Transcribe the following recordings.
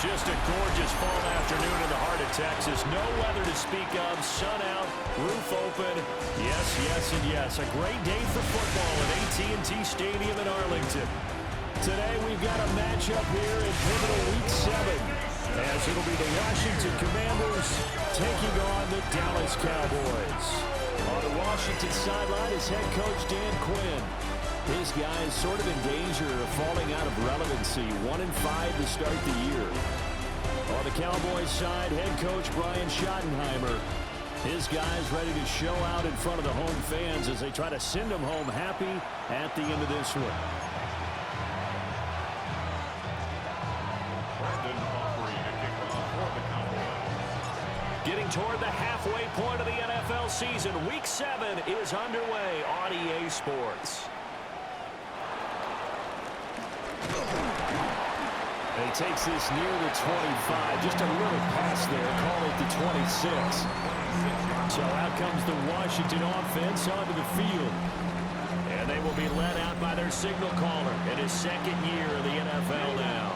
Just a gorgeous fall afternoon in the heart of Texas. No weather to speak of. Sun out, roof open. Yes, yes, and yes. A great day for football at AT&T Stadium in Arlington. Today we've got a matchup here in pivotal Week 7. As it'll be the Washington Commanders taking on the Dallas Cowboys. On the Washington sideline is head coach Dan Quinn. His guys sort of in danger of falling out of relevancy. 1-5 to start the year. On the Cowboys side, head coach Brian Schottenheimer. His guys ready to show out in front of the home fans as they try to send them home happy at the end of this one. Getting toward the halfway point of the NFL season, Week 7 is underway on EA Sports. He takes this near the 25, just a little pass there, call it the 26. So out comes the Washington offense onto the field. And they will be led out by their signal caller in his second year of the NFL now.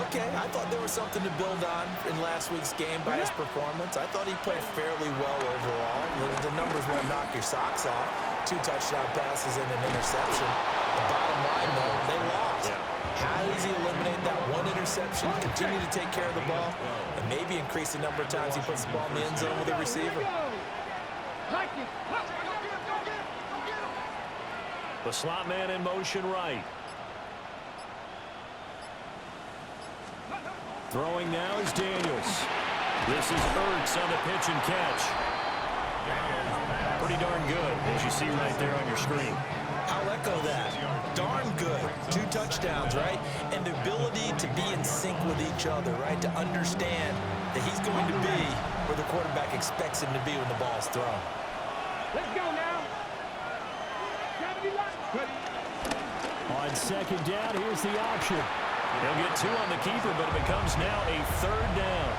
Okay, I thought there was something to build on in last week's game by his performance. I thought he played fairly well overall. The numbers won't knock your socks off. 2 touchdown passes and an interception. The bottom line, though, they lost. Yeah. How does he eliminate that one interception, continue to take care of the ball, and maybe increase the number of times he puts the ball in the end zone with a receiver? The slot man in motion right. Throwing now is Daniels. This is Ertz on the pitch and catch. Pretty darn good, as you see right there on your screen. I'll echo that. Darn good. 2 touchdowns, right? And the ability to be in sync with each other, right? To understand that he's going to be where the quarterback expects him to be when the ball's thrown. Let's go now. On second down, here's the option. He'll get 2 on the keeper, but it becomes now a 3rd down.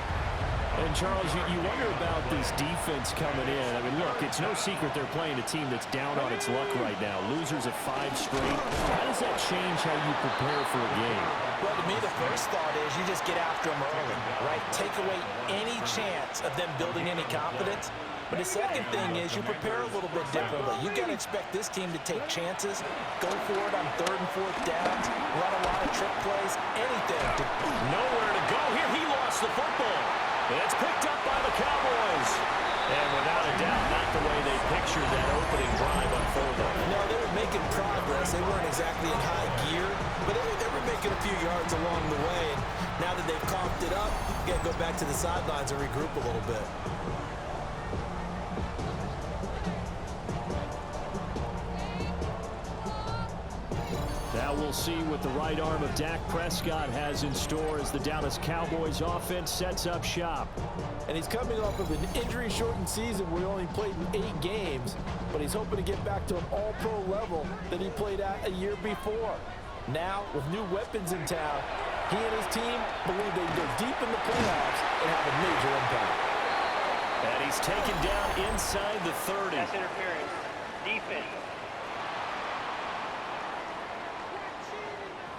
And, Charles, you wonder about this defense coming in. I mean, look, it's no secret they're playing a team that's down on its luck right now. Losers of 5 straight. How does that change how you prepare for a game? Well, to me, the first thought is you just get after them early, right? Take away any chance of them building any confidence. But the second thing is you prepare a little bit differently. You got to expect this team to take chances, go for it on 3rd and 4th downs, run a lot of trick plays, anything. Nowhere to go here. He lost the football. It's picked up by the Cowboys. And without a doubt, not the way they pictured that opening drive unfolding. No, they were making progress. They weren't exactly in high gear, but they were making a few yards along the way. And now that they've coughed it up, you got to go back to the sidelines and regroup a little bit. Now we'll see what the right arm of Dak Prescott has in store as the Dallas Cowboys offense sets up shop. And he's coming off of an injury-shortened season where he only played in 8 games, but he's hoping to get back to an all-pro level that he played at a year before. Now, with new weapons in town, he and his team believe they can go deep in the playoffs and have a major impact. And he's taken down inside the 30. Pass interference. Defense.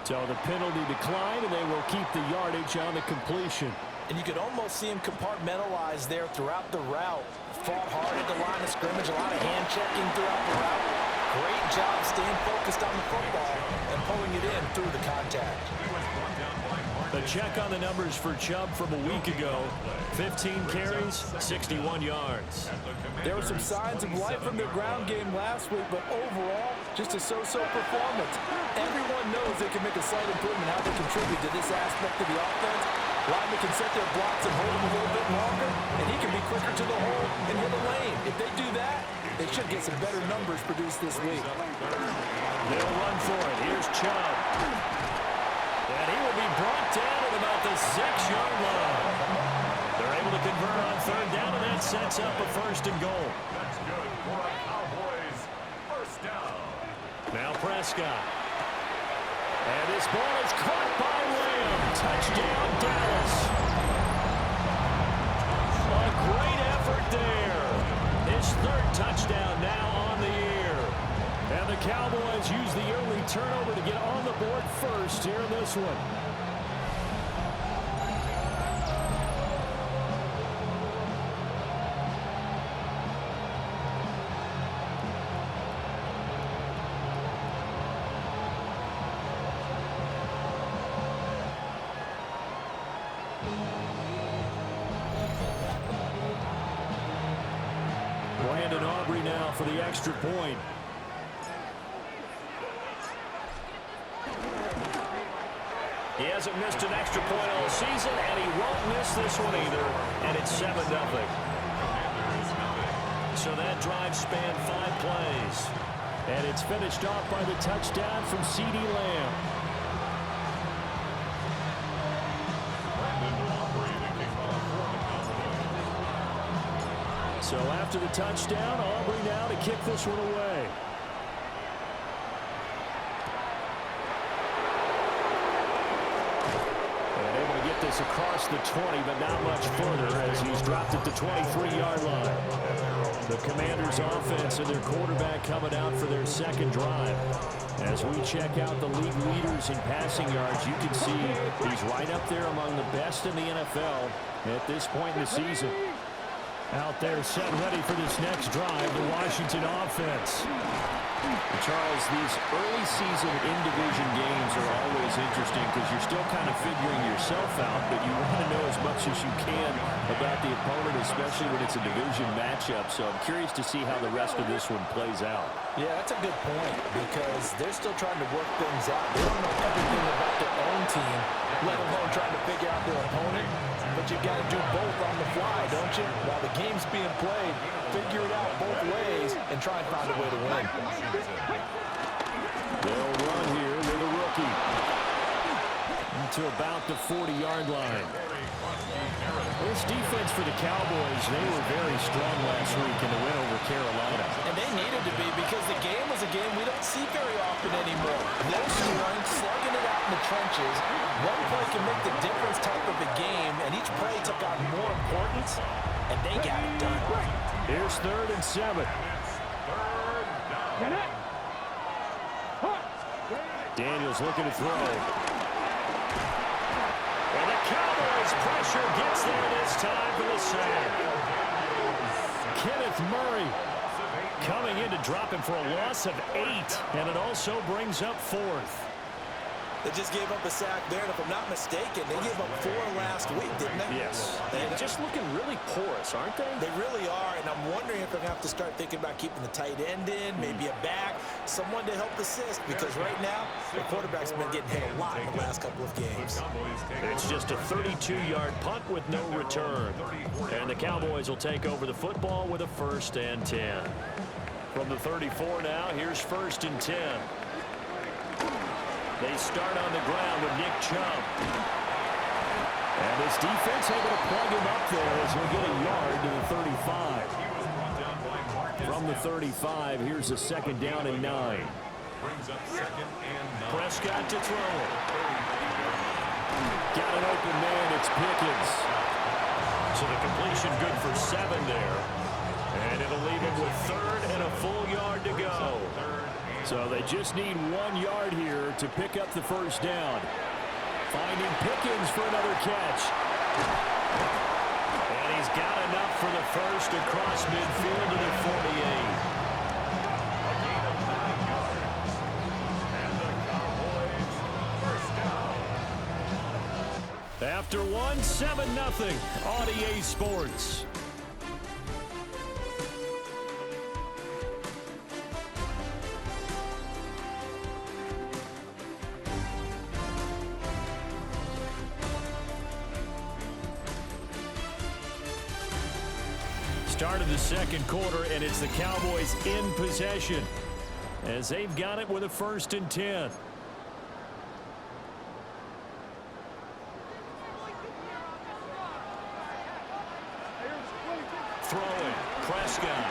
So the penalty declined, and they will keep the yardage on the completion. And you could almost see him compartmentalize there throughout the route. Fought hard at the line of scrimmage, a lot of hand checking throughout the route. Great job staying focused on the football and pulling it in through the contact. The check on the numbers for Chubb from a week ago. 15 carries, 61 yards. There were some signs of life from their ground game last week, but overall, just a so-so performance. Everyone knows they can make a slight improvement how they contribute to this aspect of the offense. Linemen can set their blocks and hold them a little bit longer, and he can be quicker to the hole and hit a lane. If they do that, they should get some better numbers produced this week. They'll run for it. Here's Chubb. And he will be brought down at about the 6-yard line. They're able to convert on 3rd down, and that sets up a 1st and goal. That's good for our Cowboys. 1st down. Now Prescott. And this ball is caught by Lamb. Touchdown, Dallas. A great effort there. His 3rd touchdown now on the year. And the Cowboys use the early turnover to get on the board first here in this one. Brandon Aubrey now for the extra point. He hasn't missed an extra point all season, and he won't miss this one either, and it's 7-0. So that drive spanned 5 plays, and it's finished off by the touchdown from CeeDee Lamb. So after the touchdown, Aubrey now to kick this one away. This across the 20, but not much further as he's dropped at the 23-yard line. The Commanders' offense and their quarterback coming out for their second drive. As we check out the league leaders in passing yards, you can see he's right up there among the best in the NFL at this point in the season. Out there set ready for this next drive, the Washington offense. Charles, these early season in-division games are always interesting because you're still kind of figuring yourself out, but you want to know as much as you can about the opponent, especially when it's a division matchup. So I'm curious to see how the rest of this one plays out. Yeah, that's a good point because they're still trying to work things out. They don't know everything about their own team, let alone trying to figure out their opponent. But you got to do both on the fly, don't you? While the game's being played, figure it out both ways and try and find a way to win. They'll run here with a rookie to about the 40-yard line. This defense for the Cowboys, they were very strong last week in the win over Carolina. And they needed to be because the game was a game we don't see very often anymore. Low scoring, slugging it out in the trenches. One play can make the difference type of a game, and each play took on more importance, and they got it done. Here's 3rd and 7. Daniels looking to throw. And the Cowboys pressure gets there this time for the sack. Kenneth Murray coming in to drop him for a loss of 8, and it also brings up 4th. They just gave up a sack there, and if I'm not mistaken, they gave up 4 last week, didn't they? Yes. They're just looking really porous, aren't they? They really are, and I'm wondering if they're going to have to start thinking about keeping the tight end in, maybe a back, someone to help assist, because right now, the quarterback's been getting hit a lot in the last couple of games. It's just a 32-yard punt with no return. And the Cowboys will take over the football with a 1st and 10. From the 34 now, here's 1st and 10. They start on the ground with Nick Chubb. And this defense able to plug him up there as he'll get a yard to the 35. From the 35, here's a 2nd down and 9. Prescott to throw. Got an open man, it's Pickens. So the completion good for 7 there. And it'll leave him with 3rd and a full yard to go. So they just need 1 yard here to pick up the 1st down. Finding Pickens for another catch. And he's got enough for the 1st across midfield to the 48. After 1, 7-0 on EA Sports. Start of the 2nd quarter, and it's the Cowboys in possession as they've got it with a 1st and 10. Throwing, Prescott.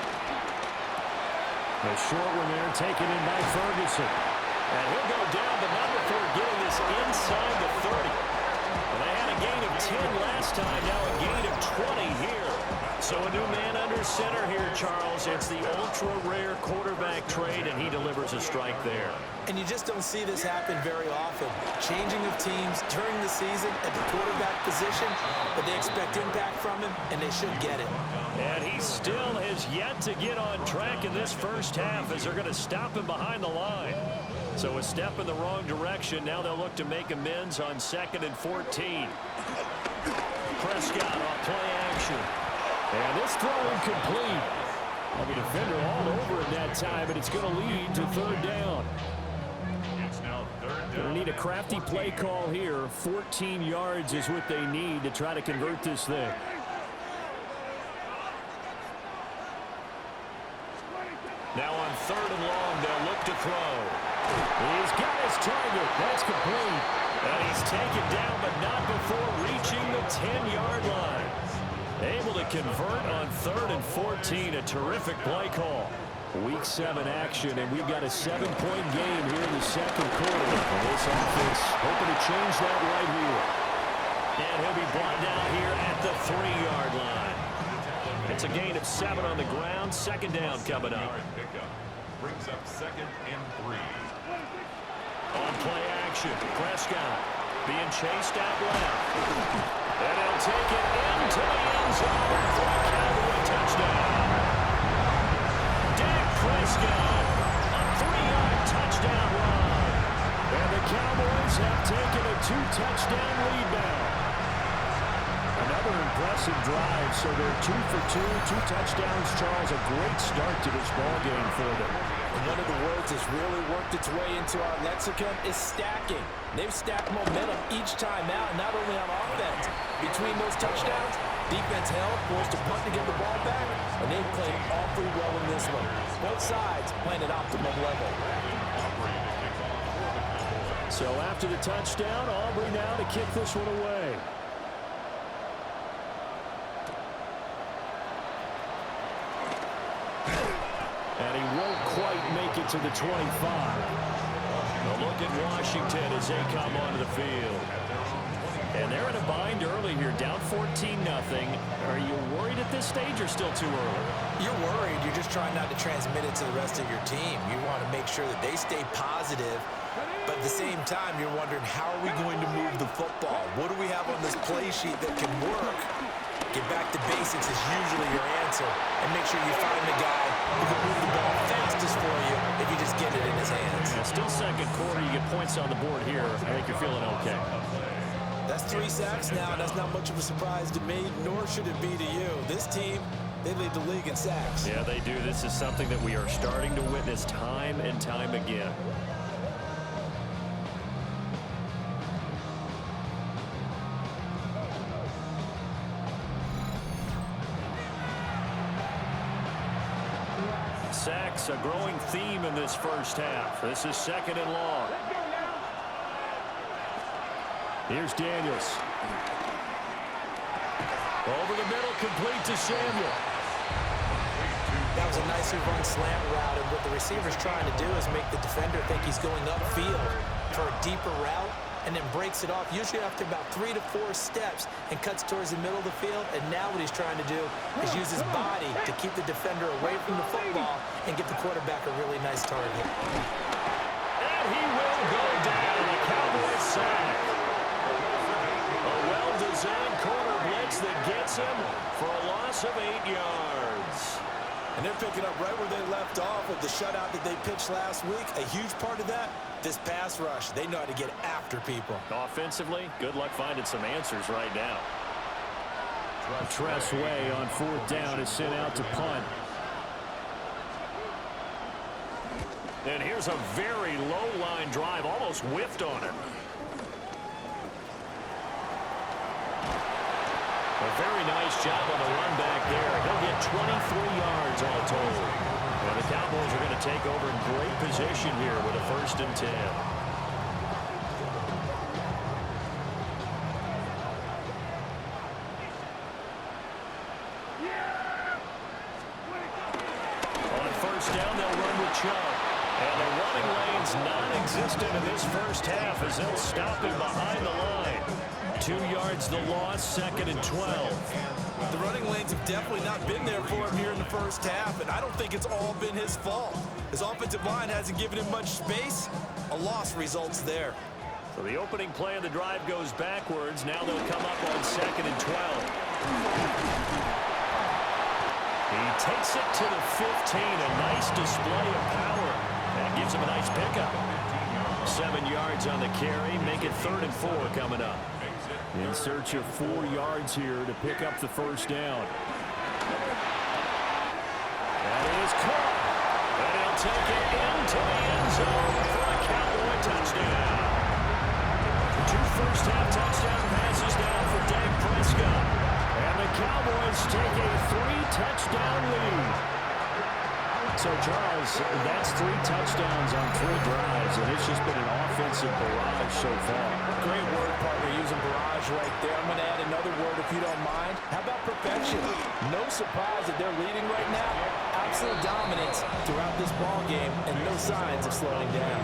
A short one there taken in by Ferguson. And he'll go down, but not before getting this inside the 30. Well, they had a gain of 10 last time, now a gain of 20 here. So a new man under center here, Charles. It's the ultra-rare quarterback trade, and he delivers a strike there. And you just don't see this happen very often. Changing of teams during the season at the quarterback position, but they expect impact from him, and they should get it. And he still has yet to get on track in this 1st half as they're going to stop him behind the line. So a step in the wrong direction. Now they'll look to make amends on 2nd and 14. Prescott off play action. And this throw incomplete. Well, the defender all over it that time, but it's going to lead to 3rd down. Going to need a crafty play call here. 14 yards is what they need to try to convert this thing. Now on 3rd and long, they'll look to throw. He's got his target. That's complete. And he's taken down, but not before reaching the 10-yard line. Able to convert on 3rd and 14. A terrific play call. Week 7 action, and we've got a 7-point game here in the 2nd quarter. And this offense hoping to change that right here. And he'll be brought down here at the 3-yard line. It's a gain of 7 on the ground. 2nd down coming up. Brings up 2nd and 3. On play action, Prescott being chased out left. And he'll take it into the end zone for a Cowboy touchdown. Dak Prescott, a 3-yard touchdown run. And the Cowboys have taken a 2-touchdown lead now. Another impressive drive, so they're 2 for 2, 2 touchdowns. Charles, a great start to this ball game for them. And one of the words that's really worked its way into our lexicon is stacking. They've stacked momentum each time out, not only on offense. Between those touchdowns, defense held, forced to punt to get the ball back, and they've played awfully well in this one. Both sides playing at optimum level. So after the touchdown, Aubrey now to kick this one away. And he won't quite make it to the 25. A look at Washington as they come onto the field. And they're in a bind early here, down 14-0. Are you worried at this stage or still too early? You're worried. You're just trying not to transmit it to the rest of your team. You want to make sure that they stay positive. But at the same time, you're wondering, how are we going to move the football? What do we have on this play sheet that can work? Get back to basics is usually your answer. And make sure you find the guy who can move the ball fastest for you if you just get it in his hands. Yeah, still 2nd quarter. You get points on the board here. I think you're feeling okay. That's 3 sacks now, and that's not much of a surprise to me, nor should it be to you. This team, they lead the league in sacks. Yeah, they do. This is something that we are starting to witness time and time again. Sacks, a growing theme in this first half. This is 2nd and long. Here's Daniels. Over the middle, complete to Samuel. That was a nicely run slant route, and what the receiver's trying to do is make the defender think he's going upfield for a deeper route, and then breaks it off, usually after about 3 to 4 steps, and cuts towards the middle of the field. And now what he's trying to do is use his body to keep the defender away from the football and give the quarterback a really nice target. And he will go down. The Cowboys sack. A well-designed corner blitz that gets him for a loss of 8 yards. And they're picking up right where they left off with the shutout that they pitched last week. A huge part of that, this pass rush. They know how to get after people. Offensively, good luck finding some answers right now. Tress Way on 4th down is sent out to punt. And here's a very low-line drive, almost whiffed on it. A very nice job on the run back there. He'll get 23 yards all told. And the Cowboys are going to take over in great position here with a 1st and 10. On 1st down, they'll run with Chubb. And the running lane's non-existent in this first half as they'll stop him behind the line. 2 yards the loss, 2nd and 12. The running lanes have definitely not been there for him here in the first half, and I don't think it's all been his fault. His offensive line hasn't given him much space. A loss results there. So the opening play of the drive goes backwards. Now they'll come up on 2nd and 12. He takes it to the 15. A nice display of power. That gives him a nice pickup. 7 yards on the carry. Make it 3rd and 4 coming up. In search of 4 yards here to pick up the first down. That is caught. And he'll take it into the end zone for a Cowboy touchdown. 2 first-half touchdown passes now for Dak Prescott. And the Cowboys take a 3-touchdown lead. So, Charles, that's 3 touchdowns on 3 drives, and it's just been an offensive barrage so far. Great word, partner, using barrage right there. I'm going to add another word if you don't mind. How about perfection? No surprise that they're leading right now. Absolute dominance throughout this ball game, and no signs of slowing down.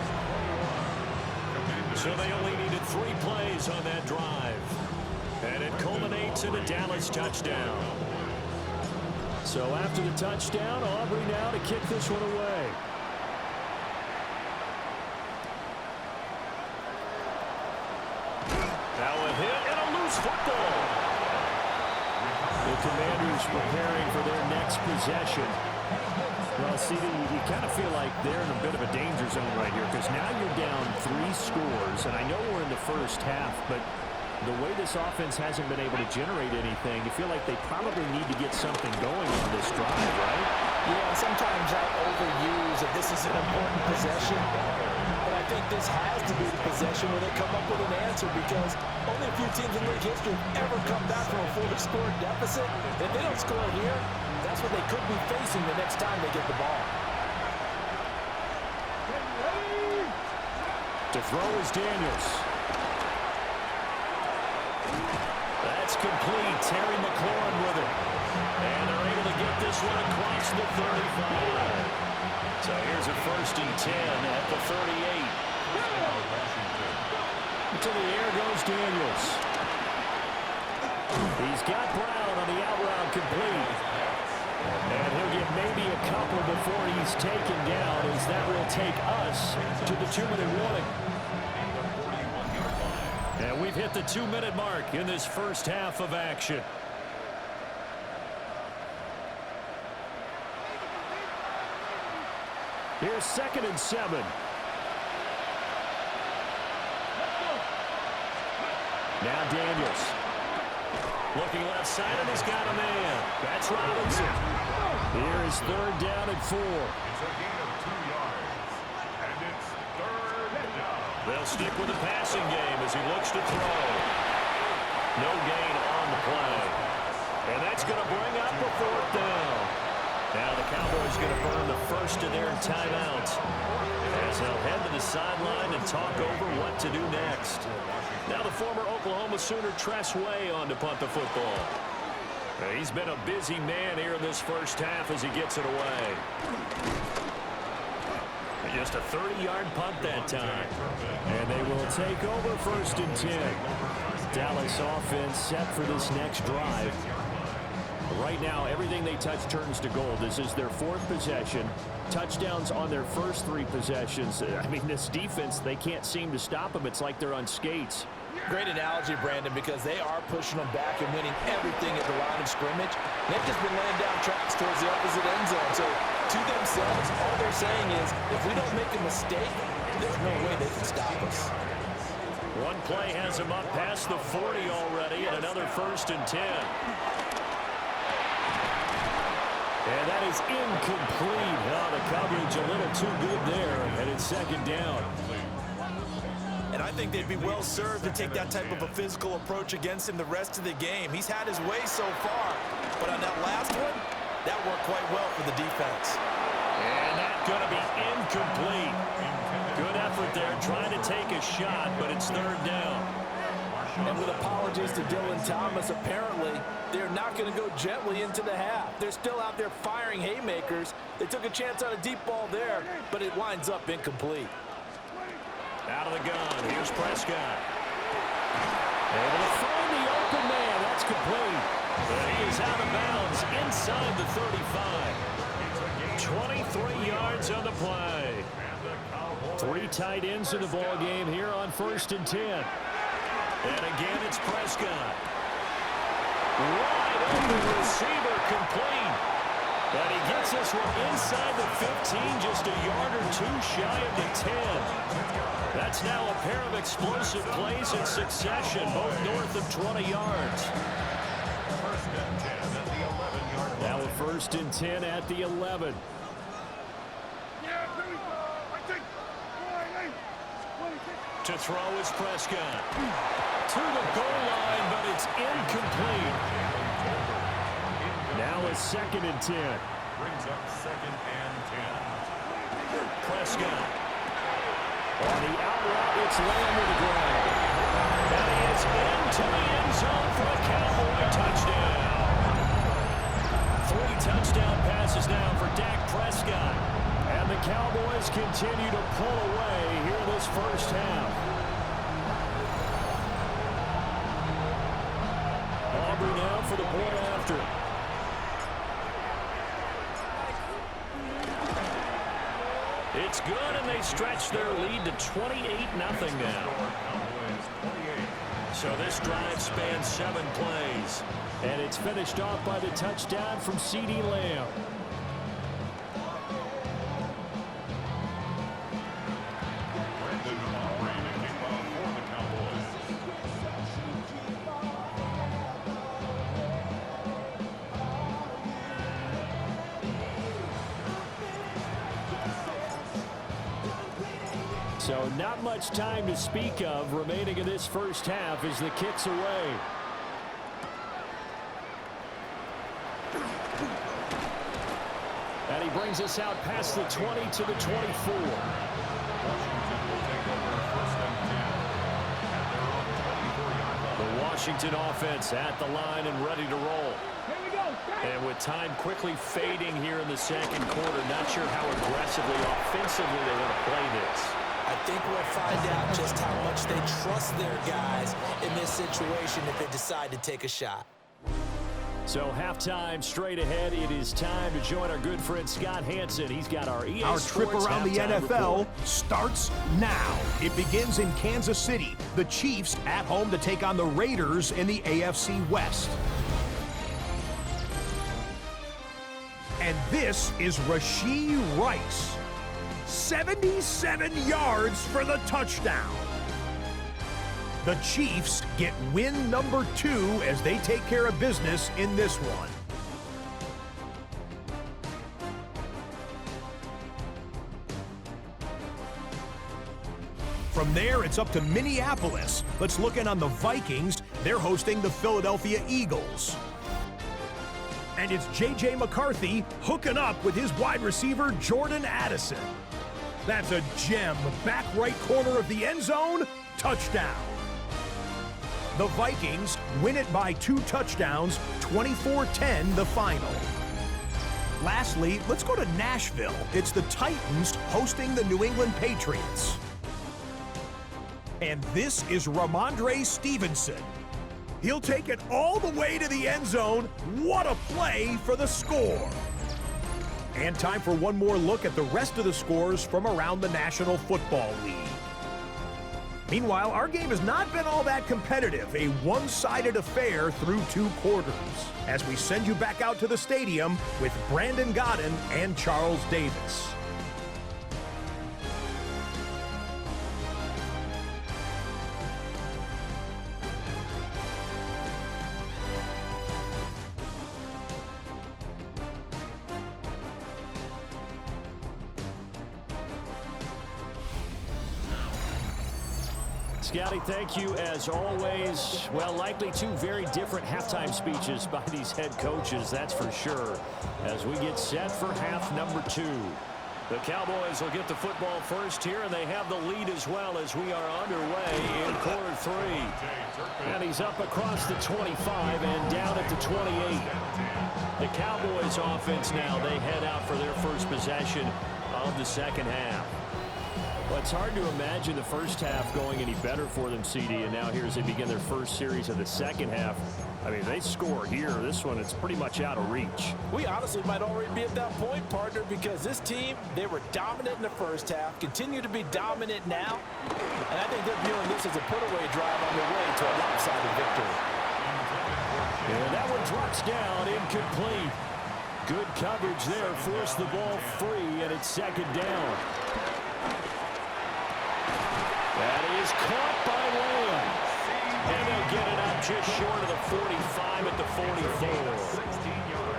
So they only needed 3 plays on that drive. And it culminates in a Dallas touchdown. So after the touchdown, Aubrey now to kick this one away. Now a hit and a loose football. The Commanders preparing for their next possession. Well, see, you kind of feel like they're in a bit of a danger zone right here because now you're down 3 scores, and I know we're in the first half, but the way this offense hasn't been able to generate anything, you feel like they probably need to get something going on this drive, right? Yeah, sometimes I overuse that this is an important possession, but I think this has to be the possession where they come up with an answer because only a few teams in league history have ever come back from a 4-score deficit. If they don't score here, that's what they could be facing the next time they get the ball. To throw is Daniels. That's complete. Terry McLaurin with it. And they're able to get this one across the 35. So here's a 1st and 10 at the 38. To the air goes Daniels. He's got Brown on the out route complete. And he'll get maybe a couple before he's taken down, as that will take us to the 2-minute warning. And we've hit the 2-minute mark in this first half of action. Here's 2nd and 7. Now Daniels. Looking left side, and he's got a man. That's Robinson. Here is 3rd down and 4. It's a gain of 2 yards. And it's 3rd down. They'll stick with the passing game as he looks to throw. No gain on the play. And that's going to bring up the 4th down. Now the Cowboys going to burn the first of their timeouts as they'll head to the sideline and talk over what to do next. Now the former Oklahoma Sooner Tress Way on to punt the football. He's been a busy man here in this first half as he gets it away. Just a 30-yard punt that time. And they will take over 1st and 10. Dallas offense set for this next drive. Right now, everything they touch turns to gold. This is their 4th possession. Touchdowns on their first 3 possessions. I mean, this defense, they can't seem to stop them. It's like they're on skates. Great analogy, Brandon, because they are pushing them back and winning everything at the line of scrimmage. They've just been laying down tracks towards the opposite end zone. So, to themselves, all they're saying is, if we don't make a mistake, there's no way they can stop us. One play has him up past the 40 already, and another 1st and 10. And that is incomplete. Oh, the coverage a little too good there, and it's 2nd down. And I think they'd be well served to take that type of a physical approach against him the rest of the game. He's had his way so far, but on that last one, that worked quite well for the defense. And that's going to be incomplete. Good effort there, trying to take a shot, but it's 3rd down. And with apologies to Dylan Thomas, apparently they're not going to go gently into the half. They're still out there firing haymakers. They took a chance on a deep ball there, but it winds up incomplete. Out of the gun, here's Prescott. Able to find the open man, that's complete. And he is out of bounds inside the 35. 23 yards on the play. 3 tight ends in the ball game here on 1st and 10. And again, it's Prescott. Wide open receiver complete. And he gets this one inside the 15, just a yard or two shy of the 10. That's now a pair of explosive plays in succession, both north of 20 yards. Now a 1st and 10 at the 11. To throw is Prescott. To the goal line, but it's incomplete. Now a 2nd and 10. Brings up 2nd and 10. Prescott. On the out route, it's Lamb to the ground. And he is into the end zone for a Cowboy touchdown. 3 touchdown passes now for Dak Prescott. And the Cowboys continue to pull away here this first half. Aubrey now for the point after. It's good, and they stretch their lead to 28-0 now. So this drive spans 7 plays. And it's finished off by the touchdown from CeeDee Lamb. So not much time to speak of remaining in this first half as the kick's away. And he brings us out past the 20 to the 24. The Washington offense at the line and ready to roll. And with time quickly fading here in the 2nd quarter, not sure how aggressively, offensively they want to play this. I think we'll find out just how much they trust their guys in this situation if they decide to take a shot. So halftime straight ahead. It is time to join our good friend Scott Hanson. He's got our EA Our Sports trip around the NFL report. starts now. It begins in Kansas City. The Chiefs at home to take on the Raiders in the AFC West. And this is Rashee Rice. 77 yards for the touchdown. The Chiefs get win number 2 as they take care of business in this one. From there, it's up to Minneapolis. Let's look in on the Vikings. They're hosting the Philadelphia Eagles. And it's J.J. McCarthy hooking up with his wide receiver, Jordan Addison. That's a gem. Back right corner of the end zone. Touchdown. The Vikings win it by 2 touchdowns, 24-10 the final. Lastly, let's go to Nashville. It's the Titans hosting the New England Patriots. And this is Ramondre Stevenson. He'll take it all the way to the end zone. What a play for the score. And time for one more look at the rest of the scores from around the National Football League. Meanwhile, our game has not been all that competitive, a one-sided affair through 2 quarters, as we send you back out to the stadium with Brandon Godden and Charles Davis. Scotty, thank you as always. Well, likely 2 very different halftime speeches by these head coaches, that's for sure, as we get set for half number 2. The Cowboys will get the football first here, and they have the lead as well as we are underway in quarter 3. And he's up across the 25 and down at the 28. The Cowboys offense now, they head out for their first possession of the second half. Well, it's hard to imagine the first half going any better for them, CD, and now here as they begin their first series of the second half. I mean, they score here. This one, it's pretty much out of reach. We honestly might already be at that point, partner, because this team, they were dominant in the first half, continue to be dominant now, and I think they're viewing this as a put-away drive on their way to a lopsided victory. And that one drops down, incomplete. Good coverage there, forced the ball free, and it's second down. That is caught by Lamb. And they'll get it up just short of the 45 at the 44.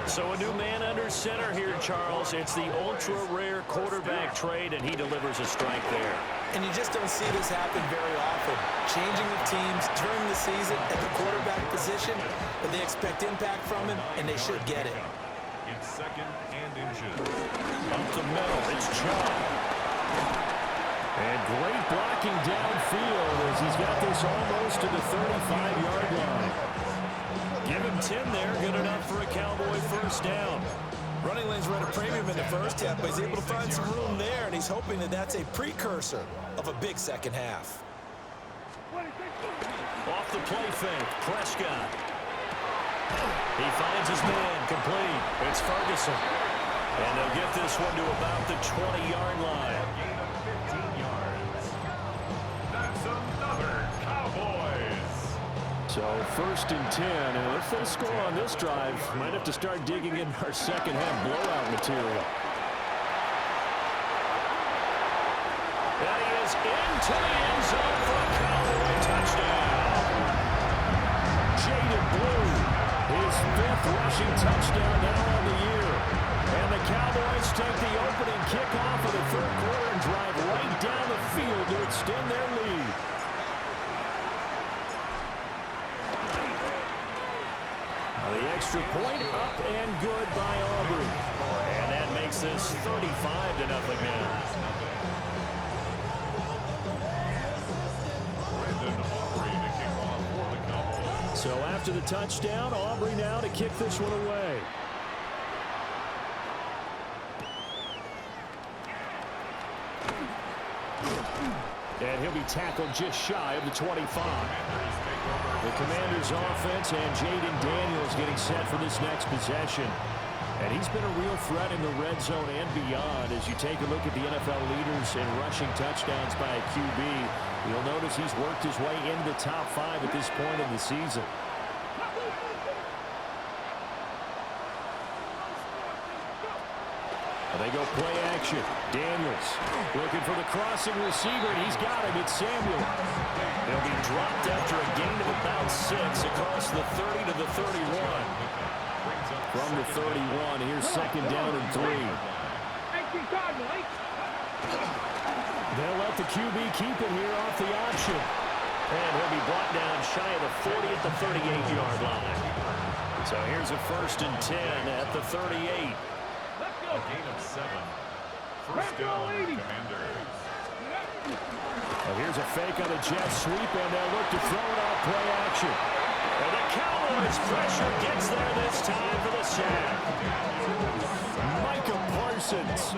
So a new man under center here, Charles. It's the ultra-rare quarterback trade, and he delivers a strike there. And you just don't see this happen very often. Changing of teams during the season at the quarterback position, but they expect impact from him, and they should get it. It's second and inches. Up the middle, it's Chubb. And great blocking downfield as he's got this almost to the 35-yard line. Give him 10 there, good enough for a Cowboy first down. Running lanes were at a premium in the first half, but he's able to find some room there, and he's hoping that that's a precursor of a big second half. Off the play fake, Prescott. He finds his man, complete. It's Ferguson. And they'll get this one to about the 20-yard line. Gain of 15 yards. That's another Cowboys. So first and 10, and if they score on this drive, might have to start digging in our second half blowout material. And he is into the end zone for a Cowboy touchdown. Jaden Blue, his 5th rushing touchdown now on the year. And the Cowboys take the opening kickoff of the third quarter and drive right down the field to extend their lead. The extra point up and good by Aubrey. And that makes this 35-0 now. So after the touchdown, Aubrey now to kick this one away. And he'll be tackled just shy of the 25. The Commanders' offense and Jaden Daniels getting set for this next possession. And he's been a real threat in the red zone and beyond. As you take a look at the NFL leaders in rushing touchdowns by a QB, you'll notice he's worked his way into the top 5 at this point in the season. They go play action. Daniels looking for the crossing receiver, and he's got him. It's Samuel. He'll be dropped after a gain of about 6 across the 30 to the 31. From the 31, here's second down and 3. They'll let the QB keep it here off the option. And he'll be brought down shy of the 40 at the 38-yard line. So here's a first and 10 at the 38. A gain of 7. First down, Commanders. Well, here's a fake on a jet sweep, and they'll look to throw it off play action. And the Cowboys pressure gets there this time for the sack. Micah Parsons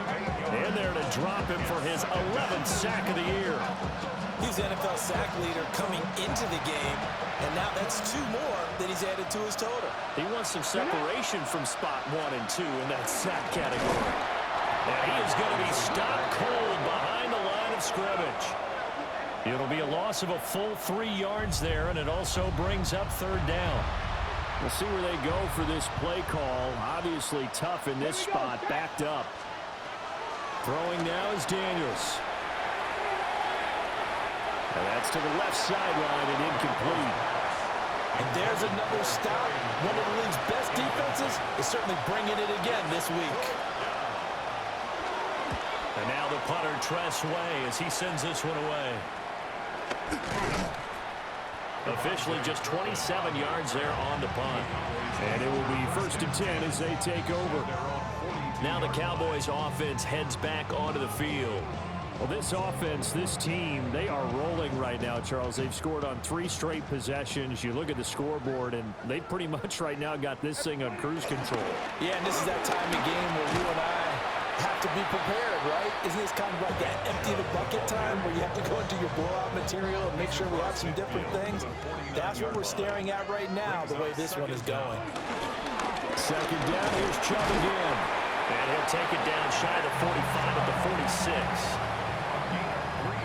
in there to drop him for his 11th sack of the year. He's the NFL sack leader coming into the game, and now that's 2 more that he's added to his total. He wants some separation from spot 1 and 2 in that sack category. And he is going to be stopped cold behind the line of scrimmage. It'll be a loss of a full 3 yards there, and it also brings up third down. We'll see where they go for this play call. Obviously tough in this spot, backed up. Throwing now is Daniels. And that's to the left sideline and incomplete. And there's another stop. One of the league's best defenses is certainly bringing it again this week. And now the punter Tress Way as he sends this one away. Officially just 27 yards there on the punt. And it will be first and 10 as they take over. Now the Cowboys offense heads back onto the field. Well, this offense, this team, they are rolling right now, Charles. They've scored on 3 straight possessions. You look at the scoreboard, and they pretty much right now got this thing on cruise control. Yeah, and this is that time of game where you and I have to be prepared, right? Isn't this kind of like that empty the bucket time where you have to go into your blowout material and make sure we have some different things? That's what we're staring at right now, the way this one is going. Second down, here's Chubb again. And he'll take it down shy of the 45 at the 46.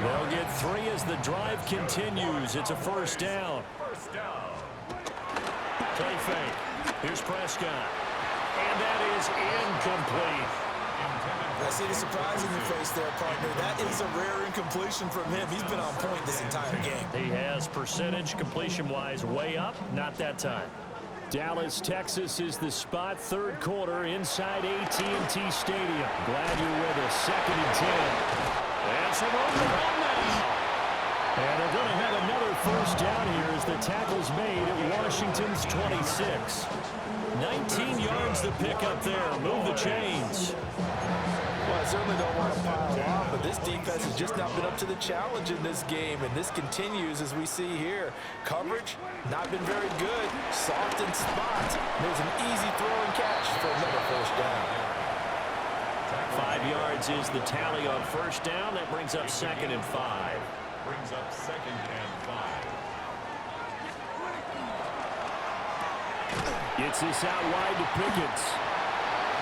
They'll get 3 as the drive continues. It's a first down. First down. Play fake. Here's Prescott. And that is incomplete. I see the surprise in your face there, partner. That is a rare incompletion from him. He's been on point this entire game. He has percentage completion-wise way up, not that time. Dallas, Texas is the spot, third quarter inside AT&T Stadium. Glad you're with us. 2nd and 10. And some room to run now. And they're going to have another first down here as the tackle's made at Washington's 26. 19 yards to pick up there. Move the chains. Well, I certainly don't want to pile on, but this defense has just not been up to the challenge in this game, and this continues as we see here. Coverage, not been very good. Soft in spot. There's an easy throw and catch for another first down. 5 yards is the tally on first down. That brings up 2nd and 5. Brings up 2nd and 5. Gets this out wide to Pickens.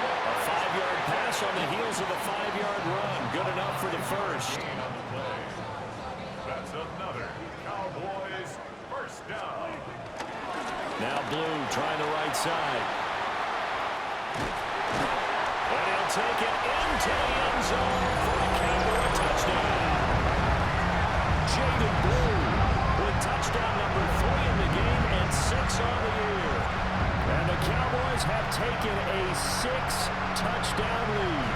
A 5-yard pass on the heels of a 5-yard run. Good enough for the first. Gain on the play. That's another Cowboys first down. Now Blue trying the right side. And he'll take it into the end zone for a Cowboy touchdown. Jaden Blue with touchdown number 3 in the game and 6 on the year. And the Cowboys have taken a 6-touchdown lead.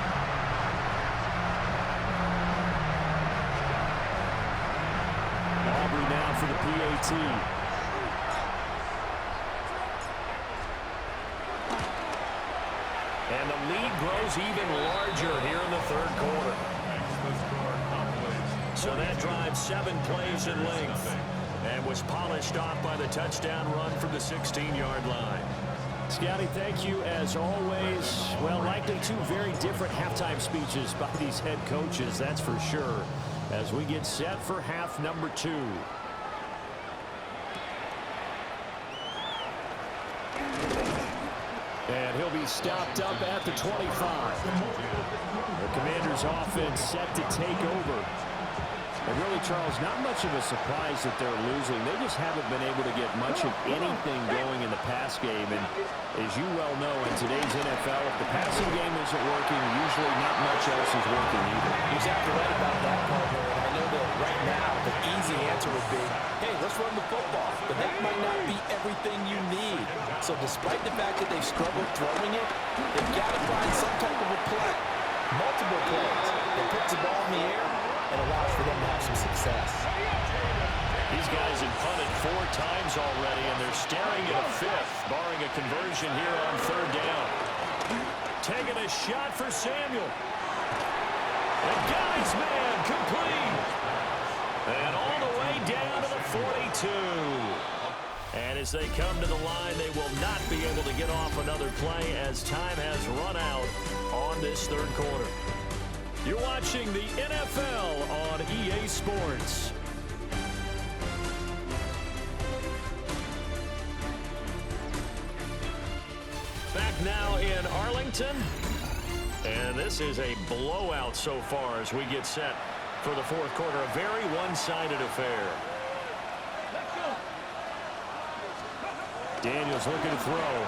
Aubrey now for the PAT. And the lead grows even larger here in the third quarter. So that drives 7 plays in length and was polished off by the touchdown run from the 16-yard line. Scotty, thank you as always. Well, likely 2 very different halftime speeches by these head coaches, that's for sure, as we get set for half number 2. And he'll be stopped up at the 25. The Commanders' offense set to take over. And really, Charles, not much of a surprise that they're losing. They just haven't been able to get much of anything going in the pass game. And as you well know, in today's NFL, if the passing game isn't working, usually not much else is working either. You're exactly right about that, partner. And I know that right now the easy answer would be, hey, let's run the football. But that might not be everything you need. So despite the fact that they've struggled throwing it, they've got to find some type of a play. Multiple plays that puts the ball in the air and allows for them to have some success. These guys have punted 4 times already, and they're staring at a 5th, barring a conversion here on 3rd down. Taking a shot for Samuel. The guy's man complete. And all the way down to the 42. And as they come to the line, they will not be able to get off another play as time has run out on this third quarter. You're watching the NFL on EA Sports. Back now in Arlington. And this is a blowout so far as we get set for the fourth quarter. A very one-sided affair. Daniels looking to throw.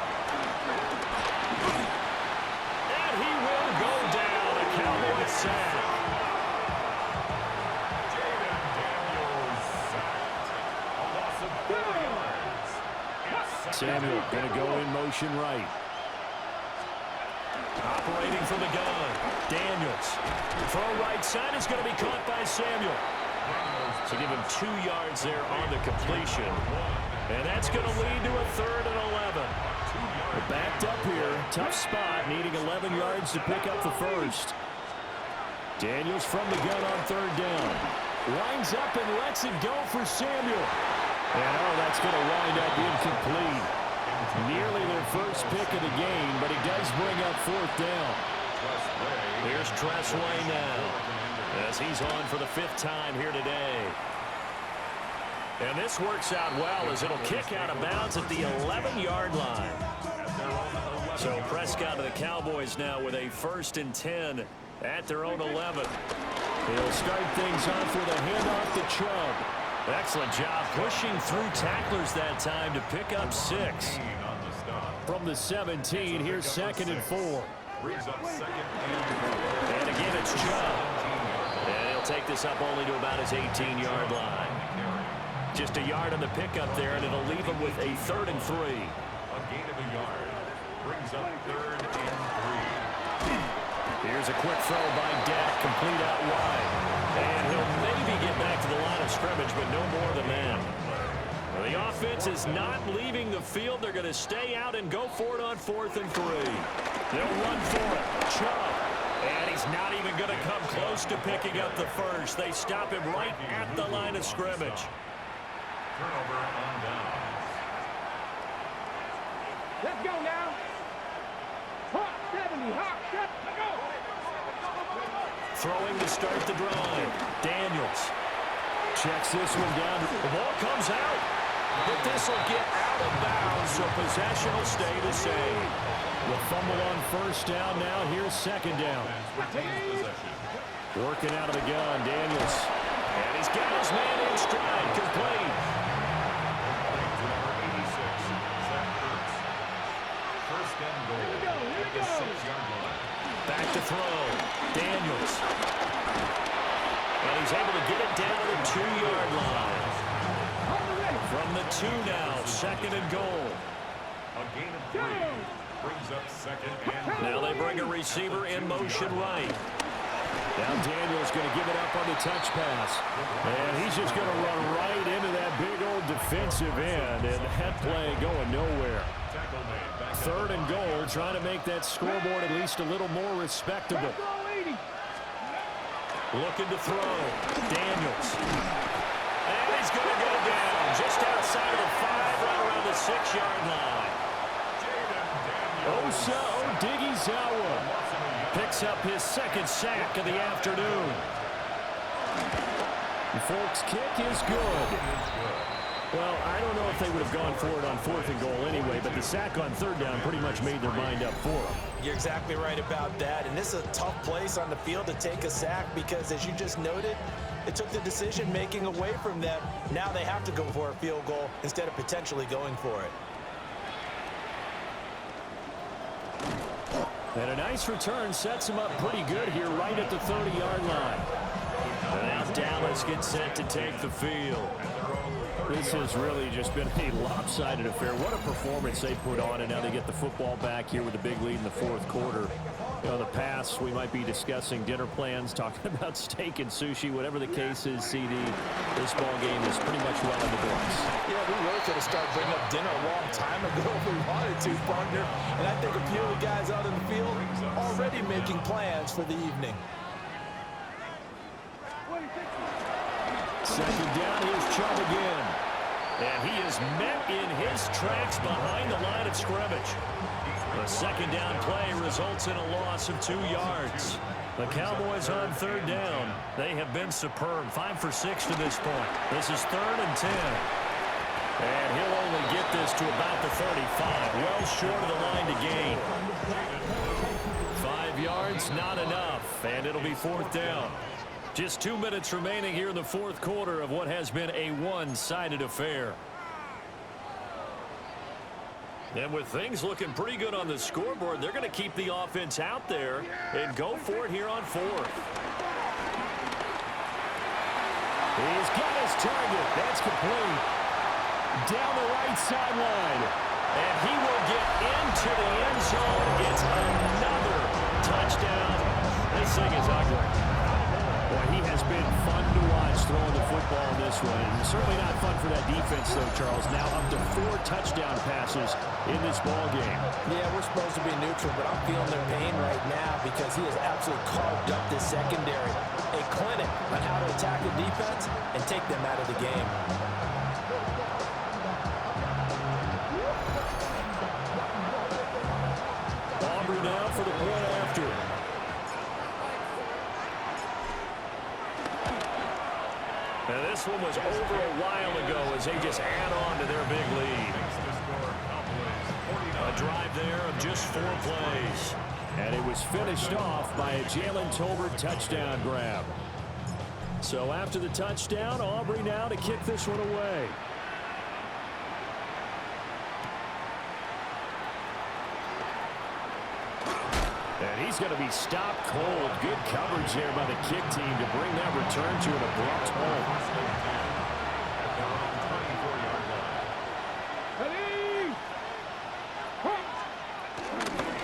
And he will go down. A Cowboy sack. Jaden Daniels sacked. A loss of 4 yards. Samuel going to go in motion right. Operating from the gun. Daniels. Throw right side is going to be caught by Samuel. So give him 2 yards there on the completion. And that's going to lead to a 3rd and 11. We're backed up here. Tough spot, needing 11 yards to pick up the first. Daniels from the gun on 3rd down. Lines up and lets it go for Samuel. And that's going to wind up incomplete. Nearly their first pick of the game, but he does bring up 4th down. Here's Tressway now, as he's on for the 5th time here today. And this works out well as it'll kick out of bounds at the 11-yard line. So Prescott to the Cowboys now with a 1st and 10 at their own 11. He'll start things off with a handoff to Chubb. Excellent job pushing through tacklers that time to pick up 6. from the 17. Here's 2nd and 4. Brings up 2nd and 4. And again, it's Chubb. And he'll take this up only to about his 18-yard line. Just a yard on the pickup there, and it'll leave him with a 3rd and 3. A gain of a yard. Brings up 3rd and 3. Here's a quick throw by Dak, complete out wide. And he'll maybe get back to the line of scrimmage, but no more than that. Well, the offense is not leaving the field. They're going to stay out and go for it on 4th and 3. They'll run for it. Chubb. And he's not even going to come close to picking up the first. They stop him right at the line of scrimmage. Turnover on downs. Let's go now. Hot 70, hot 70, go. Throwing to start the drive. Daniels checks this one down. The ball comes out. But this will get out of bounds, so possession will stay the same. The fumble on 1st down now. Here's 2nd down. Working out of the gun, Daniels. And he's got his man in stride. Complete. Number 86, Zach Ertz. 1st and goal at the 6-yard line. Back to throw. Daniels. And he's able to get it down to the 2-yard line. From the 2 now, 2nd and goal. A gain of 3. Brings up 2nd and Now they bring a receiver in motion right. Now Daniels going to give it up on the touch pass. And he's just going to run right into that big old defensive end. And that play going nowhere. 3rd and goal, trying to make that scoreboard at least a little more respectable. Looking to throw. Daniels. And he's going to go down just outside of the 5, right around the 6-yard line. Osa Odighizuwa picks up his 2nd sack of the afternoon. The Folks' kick is good. Well, I don't know if they would have gone for it on 4th and goal anyway, but the sack on 3rd down pretty much made their mind up for them. You're exactly right about that. And this is a tough place on the field to take a sack because, as you just noted, it took the decision-making away from them. Now they have to go for a field goal instead of potentially going for it. And a nice return sets him up pretty good here right at the 30-yard line. And now Dallas gets set to take the field. This has really just been a lopsided affair. What a performance they put on, and now they get the football back here with a big lead in the 4th quarter. You know, in the past, we might be discussing dinner plans, talking about steak and sushi, whatever the case is, CD. This ball game is pretty much well in the books. Yeah, we really could have started bringing up dinner a long time ago if we wanted to, partner. And I think a few of the guys out in the field already making plans for the evening. 2nd down, here's Chubb again. And he is met in his tracks behind the line of scrimmage. The 2nd down play results in a loss of 2 yards. The Cowboys on 3rd down. They have been superb. 5 for 6 to this point. This is 3rd and 10. And he'll only get this to about the 35. Well short of the line to gain. 5 yards, not enough. And it'll be 4th down. Just 2 minutes remaining here in the 4th quarter of what has been a one-sided affair. And with things looking pretty good on the scoreboard, they're going to keep the offense out there and go for it here on 4th. He's got his target. That's complete. Down the right sideline. And he will get into the end zone. It's another touchdown. This thing is ugly. Boy, he has been fun to watch throwing the football this way. And certainly not fun for that defense, though, Charles. Now up to 4 touchdown passes in this ball game. Yeah, we're supposed to be neutral, but I'm feeling their pain right now because he has absolutely carved up this secondary. A clinic on how to attack the defense and take them out of the game. Aubrey now for the point after. And this one was over a while ago as they just add on to their big lead. A drive there of just 4 plays. And it was finished off by a Jalen Tolbert touchdown grab. So after the touchdown, Aubrey now to kick this one away. And he's going to be stopped cold. Good coverage there by the kick team to bring that return to an abrupt halt.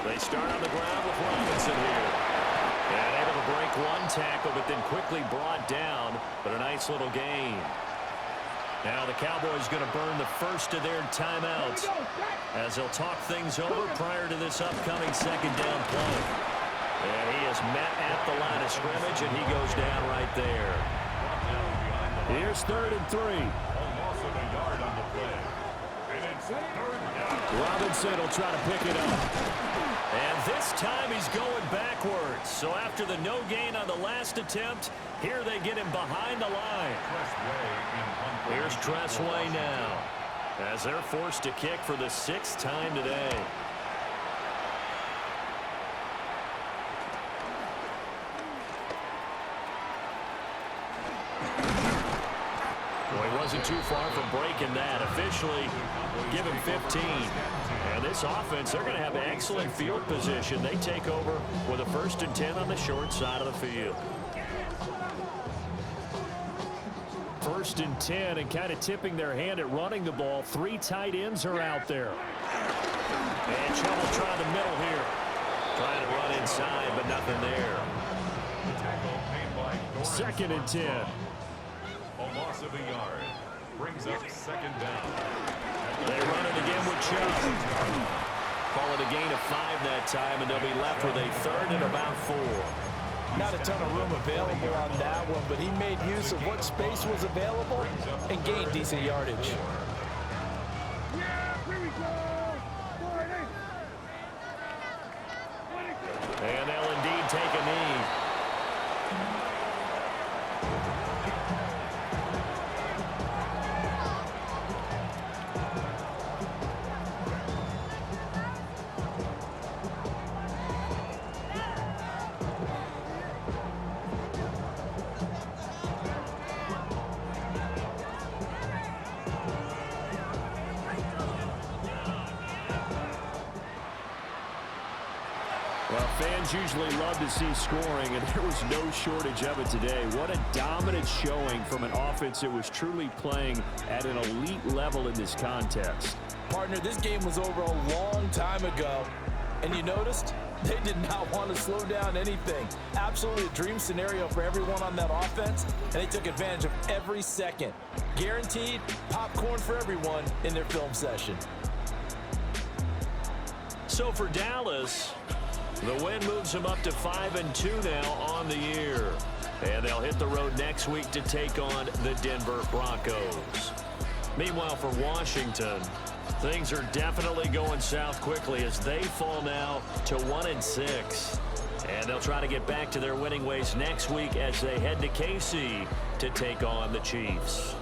They start on the ground with Robinson here. And able to break one tackle, but then quickly brought down. But a nice little gain. Now the Cowboys going to burn the first of their timeouts as they'll talk things over prior to this upcoming second down play. And he is met at the line of scrimmage, and he goes down right there. Here's 3rd and 3. Robinson will try to pick it up. And this time he's going backwards. So after the no gain on the last attempt, here they get him behind the line. Here's Tressway now as they're forced to kick for the 6th time today. Well, he wasn't too far from breaking that. Officially, give him 15. And this offense, they're going to have excellent field position. They take over with a 1st and 10 on the short side of the field. 1st and 10, and kind of tipping their hand at running the ball. 3 tight ends are out there. And trouble trying the middle here. Trying to run inside, but nothing there. 2nd and 10. A loss of a yard. Brings up 2nd down. They run it again with Chubb. Call it a gain of 5 that time, and they'll be left with a 3rd and about 4. Not a ton of room available on that one, but he made use of what space was available and gained decent yardage. And they'll indeed take a knee. Well, fans usually love to see scoring, and there was no shortage of it today. What a dominant showing from an offense that was truly playing at an elite level in this contest. Partner, this game was over a long time ago, and you noticed they did not want to slow down anything. Absolutely a dream scenario for everyone on that offense, and they took advantage of every second. Guaranteed popcorn for everyone in their film session. So for Dallas, the win moves them up to 5-2 now on the year. And they'll hit the road next week to take on the Denver Broncos. Meanwhile, for Washington, things are definitely going south quickly as they fall now to 1-6. And they'll try to get back to their winning ways next week as they head to KC to take on the Chiefs.